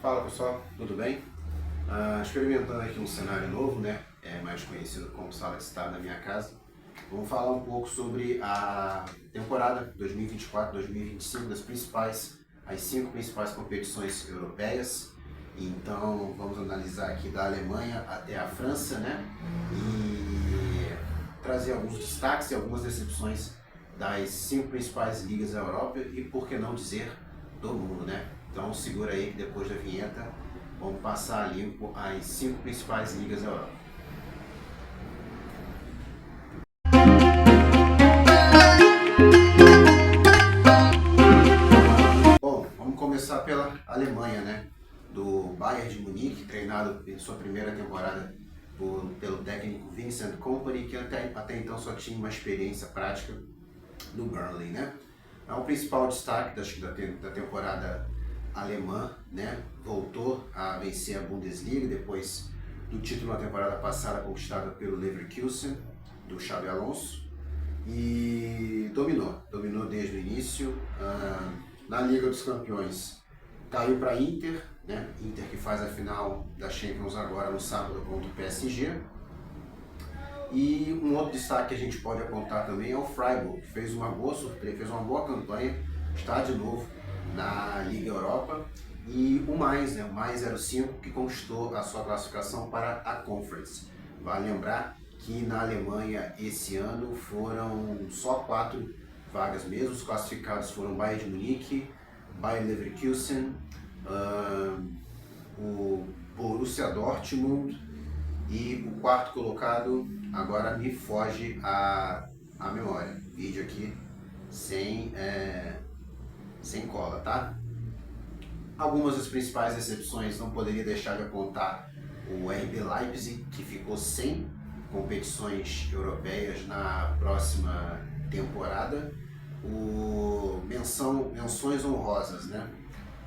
Fala pessoal, tudo bem? Experimentando aqui um cenário novo, né? Mais conhecido como sala de estar na minha casa. Vamos falar um pouco sobre a temporada 2024-2025 as 5 principais competições europeias. Então vamos analisar aqui da Alemanha até a França, né? E trazer alguns destaques e algumas decepções das 5 principais ligas da Europa e, por que não dizer, do mundo, né? Então segura aí que depois da vinheta vamos passar a limpo as 5 principais ligas da Europa. Bom, vamos começar pela Alemanha, né? Do Bayern de Munique, treinado em sua primeira temporada pelo técnico Vincent Kompany, que até então só tinha uma experiência prática no Burnley, né? É o principal destaque da temporada alemã, né? Voltou a vencer a Bundesliga depois do título na temporada passada conquistado pelo Leverkusen, do Xabi Alonso, e dominou desde o início. Na Liga dos Campeões caiu para Inter, né? Inter que faz a final da Champions agora no sábado contra o PSG. E um outro destaque que a gente pode apontar também é o Freiburg, que fez uma boa surpresa, fez uma boa campanha, está de novo na Liga Europa. E o Mais, né, o Mais 05, que conquistou a sua classificação para a Conference. Vale lembrar que na Alemanha esse ano foram só 4 vagas mesmo. Os classificados foram Bayern de Munique, Bayer Leverkusen, o Borussia Dortmund e o quarto colocado, agora me foge a memória. Vídeo aqui sem cola, tá? Algumas das principais decepções não poderia deixar de apontar o RB Leipzig, que ficou sem competições europeias na próxima temporada. Menções honrosas, né?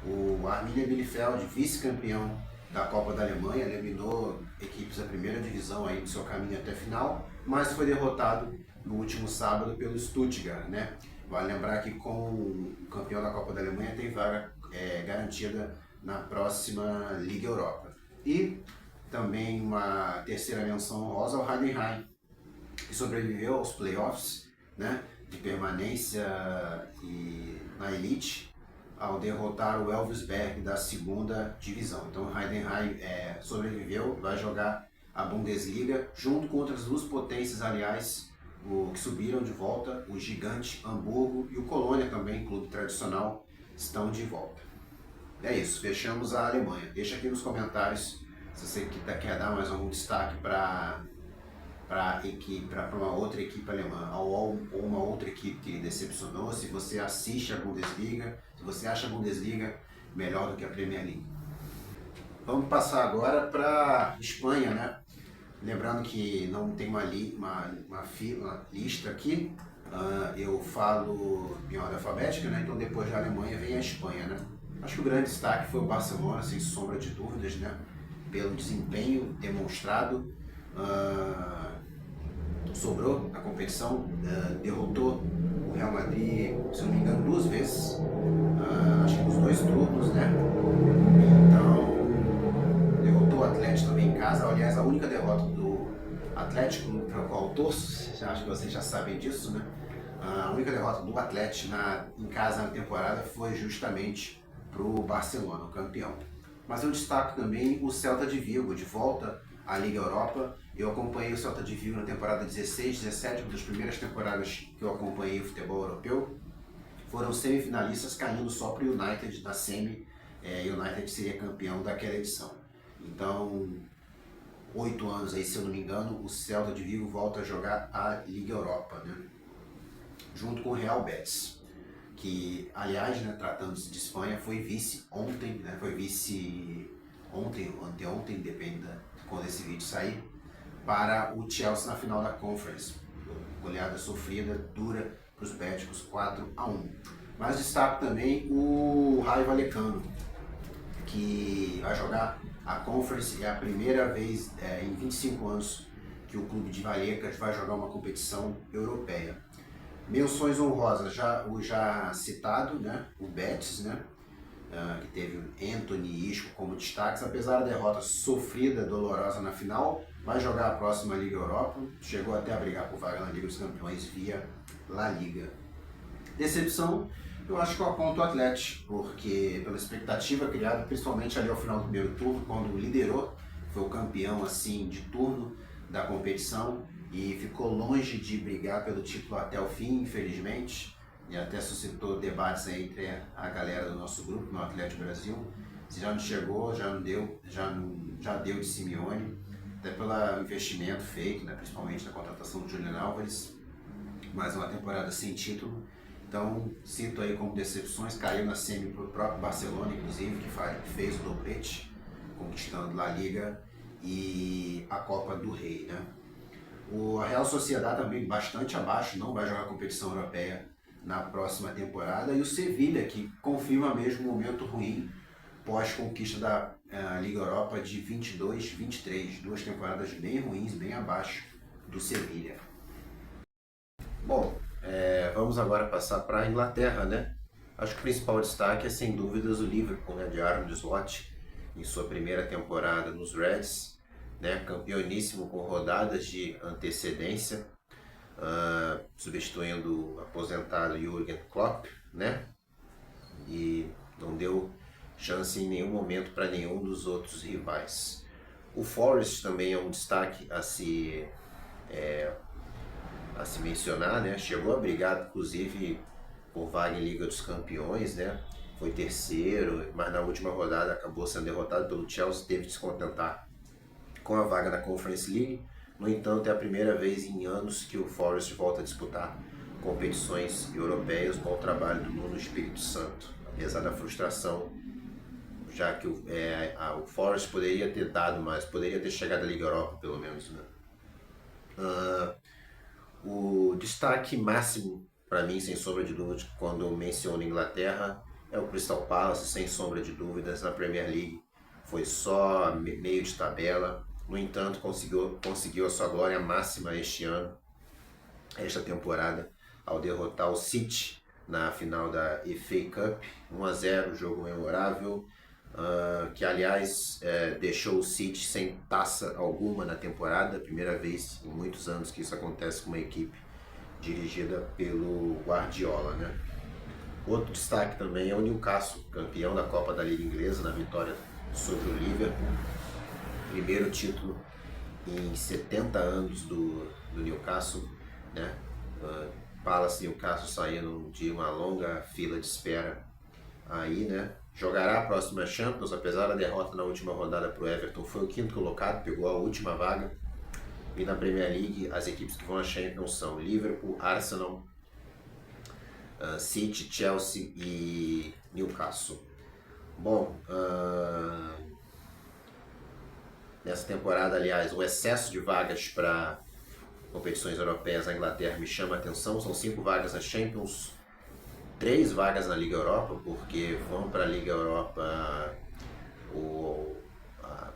O Arminia Bielefeld, vice-campeão da Copa da Alemanha, eliminou equipes da primeira divisão aí no seu caminho até a final, mas foi derrotado no último sábado pelo Stuttgart, né? Vale lembrar que com o campeão da Copa da Alemanha tem vaga garantida na próxima Liga Europa. E também uma terceira menção honrosa ao Heidenheim, que sobreviveu aos playoffs, né, de permanência na elite, ao derrotar o Elversberg da segunda divisão. Então o Heidenheim sobreviveu, vai jogar a Bundesliga junto com outras 2 potências, aliás, que subiram de volta, o gigante Hamburgo e o Colônia também, clube tradicional, estão de volta. É isso, fechamos a Alemanha. Deixa aqui nos comentários se você quer dar mais algum destaque para uma outra equipe alemã, ou uma outra equipe que decepcionou, se você assiste a Bundesliga, se você acha a Bundesliga melhor do que a Premier League. Vamos passar agora para a Espanha, né? Lembrando que não tem uma lista aqui, eu falo em ordem alfabética, né? Então depois da Alemanha vem a Espanha, né? Acho que o grande destaque foi o Barcelona, sem sombra de dúvidas, né? Pelo desempenho demonstrado. Sobrou a competição, derrotou o Real Madrid, se não me engano, 2 vezes, acho que nos 2 turnos, né? Então, derrotou o Atlético também em casa. Aliás, a única derrota do Atlético, para o qual torço, acho que vocês já sabem disso, né? A única derrota do Atlético em casa na temporada foi justamente para o Barcelona, o campeão. Mas eu destaco também o Celta de Vigo, de volta à Liga Europa. Eu acompanhei o Celta de Vigo na temporada 16-17, uma das primeiras temporadas que eu acompanhei o futebol europeu. Foram semifinalistas, caindo só para o United da semi. E o United seria campeão daquela edição. Então, 8 anos aí, se eu não me engano, o Celta de Vigo volta a jogar a Liga Europa, né? Junto com o Real Betis, que, aliás, né, tratando-se de Espanha, foi vice ontem, né? Foi vice anteontem, depende de quando esse vídeo sair, para o Chelsea na final da Conference. Goleada sofrida, dura para os béticos, 4-1. Mas destaco também o Rayo Vallecano, que vai jogar a Conference. É a primeira vez em 25 anos que o clube de Vallecas vai jogar uma competição europeia. Menções honrosas, o já citado, né, o Betis, né, que teve Antony, Isco, como destaques, apesar da derrota sofrida, dolorosa na final, vai jogar a próxima Liga Europa, chegou até a brigar por vaga na Liga dos Campeões via La Liga. Decepção, eu acho que eu aponto o Atlético, porque pela expectativa criada, principalmente ali ao final do primeiro turno, quando liderou, foi o campeão assim de turno da competição e ficou longe de brigar pelo título até o fim, infelizmente, e até suscitou debates aí entre a galera do nosso grupo, no Atlético Brasil, se já não chegou, já não deu, já deu de Simeone, até pelo investimento feito, né, principalmente na contratação do Julián Álvares, mais uma temporada sem título. Então, cito aí como decepções, caiu na semi para o próprio Barcelona, inclusive, que fez o doblete, conquistando La Liga e a Copa do Rei, né? A Real Sociedad também bastante abaixo, não vai jogar competição europeia na próxima temporada. E o Sevilha, que confirma mesmo um momento ruim pós-conquista da Liga Europa de 22-23, duas temporadas bem ruins, bem abaixo do Sevilha. Bom, vamos agora passar para a Inglaterra, né? Acho que o principal destaque é sem dúvidas o Liverpool, né, de Arne Slot, em sua primeira temporada nos Reds, né, campeoníssimo com rodadas de antecedência, substituindo o aposentado Jürgen Klopp, né? E não deu chance em nenhum momento para nenhum dos outros rivais. O Forest também é um destaque a se mencionar, né? Chegou a brigar, inclusive, por vaga em Liga dos Campeões, né? Foi terceiro, mas na última rodada acabou sendo derrotado pelo Chelsea, teve de se contentar com a vaga na Conference League. No entanto, é a primeira vez em anos que o Forest volta a disputar competições europeias. Bom trabalho do Nuno Espírito Santo, apesar da frustração, já que o Forest poderia ter dado mais, poderia ter chegado à Liga Europa, pelo menos, né? O destaque máximo para mim, sem sombra de dúvida, quando eu menciono Inglaterra, é o Crystal Palace, sem sombra de dúvidas, na Premier League. Foi só meio de tabela, no entanto conseguiu a sua glória máxima este ano, esta temporada, ao derrotar o City na final da FA Cup, 1-0, jogo memorável, que aliás deixou o City sem taça alguma na temporada, primeira vez em muitos anos que isso acontece com uma equipe dirigida pelo Guardiola, né? Outro destaque também é o Newcastle, campeão da Copa da Liga Inglesa na vitória sobre o Liverpool, primeiro título em 70 anos do Newcastle, né? Palace e Newcastle saindo de uma longa fila de espera aí, né? Jogará a próxima Champions, apesar da derrota na última rodada para o Everton, foi o quinto colocado, pegou a última vaga. E na Premier League, as equipes que vão à Champions são Liverpool, Arsenal, City, Chelsea e Newcastle. Bom, nessa temporada, aliás, o excesso de vagas para competições europeias na Inglaterra me chama a atenção. São 5 vagas na Champions, 3 vagas na Liga Europa, porque vão para a Liga Europa,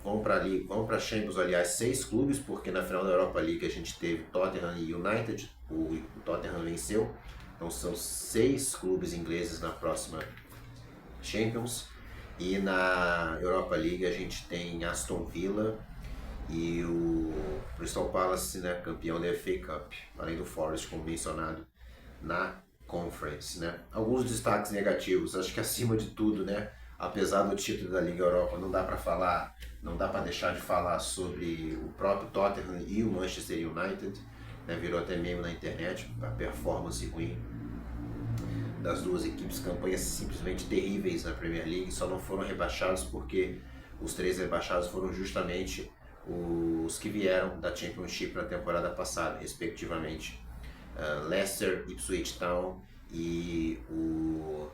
vão para a Champions, aliás, 6 clubes, porque na final da Europa League a gente teve Tottenham e United, o Tottenham venceu, então são 6 clubes ingleses na próxima Champions, e na Europa League a gente tem Aston Villa e o Crystal Palace, né, campeão da FA Cup, além do Forest, como mencionado, na Conference, né? Alguns destaques negativos, acho que acima de tudo, né, apesar do título da Liga Europa, não dá para deixar de falar sobre o próprio Tottenham e o Manchester United, né, virou até meme na internet, a performance ruim das duas equipes, campanhas simplesmente terríveis na Premier League, só não foram rebaixados porque os 3 rebaixados foram justamente os que vieram da Championship na temporada passada, respectivamente Leicester, Ipswich Town e o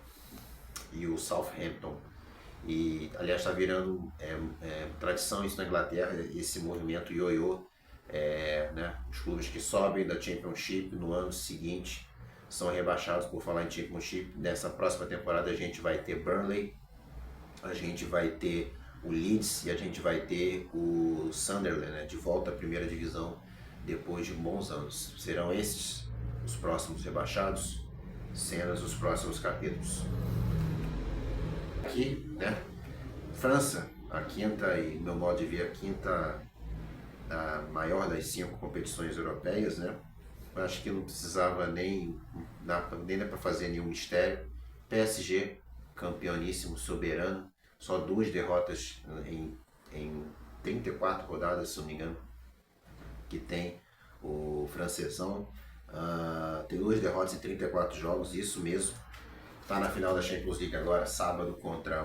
Southampton. E aliás está virando tradição isso na Inglaterra, esse movimento ioiô, né? Os clubes que sobem da Championship no ano seguinte são rebaixados. Por falar em Championship, nessa próxima temporada a gente vai ter Burnley, a gente vai ter o Leeds e a gente vai ter o Sunderland, né, de volta à primeira divisão depois de bons anos. Serão estes os próximos rebaixados, cenas dos próximos capítulos. Aqui, né, França, a quinta e, no meu modo de ver, a quinta a maior das 5 competições europeias, né? Acho que não precisava nem para fazer nenhum mistério. PSG, campeoníssimo, soberano, só 2 derrotas em 34 rodadas, se não me engano, que tem o francesão. Tem 2 derrotas em 34 jogos, isso mesmo. Está na final da Champions League agora, sábado, contra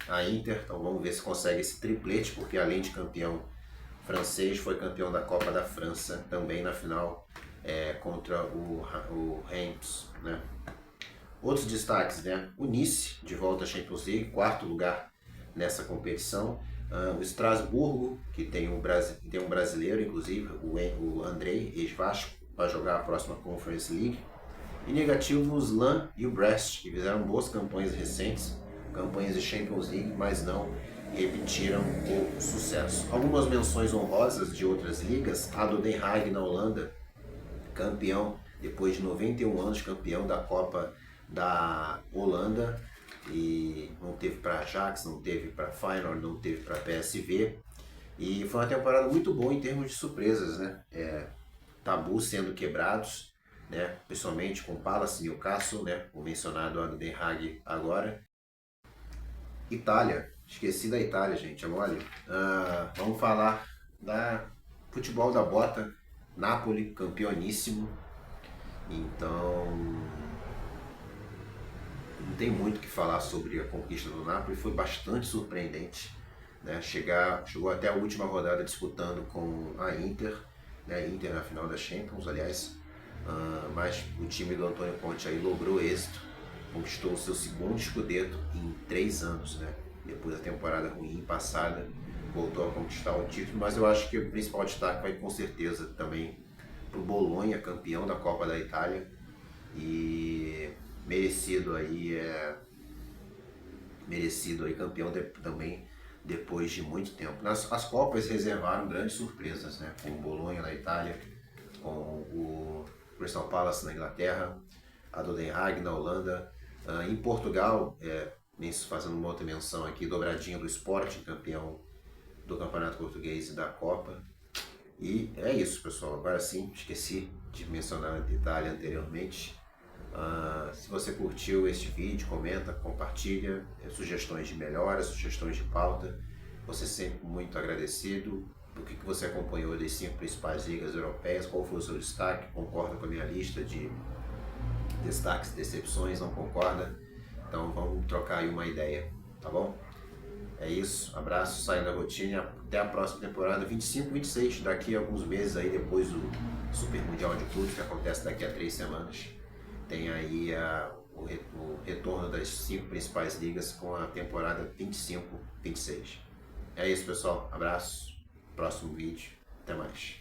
a Inter. Então vamos ver se consegue esse triplete, porque além de campeão francês, foi campeão da Copa da França também na final contra o Reims, né? Outros destaques, né? O Nice, de volta à Champions League, 4º lugar nessa competição. O Estrasburgo, que tem um brasileiro, inclusive, o Andrei, ex-Vasco, vai jogar a próxima Conference League. E negativo, o Slan e o Brest, que fizeram boas campanhas recentes, campanhas de Champions League, mas não repetiram o sucesso. Algumas menções honrosas de outras ligas: a do Den Haag na Holanda, campeão depois de 91 anos, campeão da Copa da Holanda, e não teve para Ajax, não teve para Feyenoord, não teve para PSV, e foi uma temporada muito boa em termos de surpresas, né? Tabus sendo quebrados, né? Principalmente com Palace e Newcastle, né? O mencionado do Den Haag agora. Itália, esqueci da Itália, gente, é mole. Vamos falar da futebol da bota. Napoli, campeoníssimo. Então, não tem muito o que falar sobre a conquista do Napoli, foi bastante surpreendente, né? Chegou até a última rodada disputando com a Inter, né? Inter na final da Champions, aliás, mas o time do Antônio Conte aí logrou êxito, conquistou o seu segundo scudetto em 3 anos, né? Depois da temporada ruim passada, voltou a conquistar o título, mas eu acho que o principal destaque vai com certeza também para o Bolonha, campeão da Copa da Itália, e merecido aí campeão também depois de muito tempo. As Copas reservaram grandes surpresas, né? Com o Bolonha na Itália, com o Crystal Palace na Inglaterra, a do Den Haag na Holanda, em Portugal, fazendo uma outra menção aqui, dobradinha do Sporting, campeão do Campeonato Português e da Copa. E é isso, pessoal. Agora sim, esqueci de mencionar a Itália anteriormente. Se você curtiu este vídeo, comenta, compartilha, sugestões de melhora, sugestões de pauta. Você é sempre muito agradecido. O que você acompanhou das 5 principais ligas europeias? Qual foi o seu destaque? Concorda com a minha lista de destaques, decepções? Não concorda? Então vamos trocar aí uma ideia, tá bom? É isso, abraço, saia da rotina, até a próxima temporada, 25, 26, daqui a alguns meses aí, depois do Super Mundial de Clubes, que acontece daqui a 3 semanas, tem aí o retorno das 5 principais ligas com a temporada 25, 26. É isso, pessoal, abraço, próximo vídeo, até mais.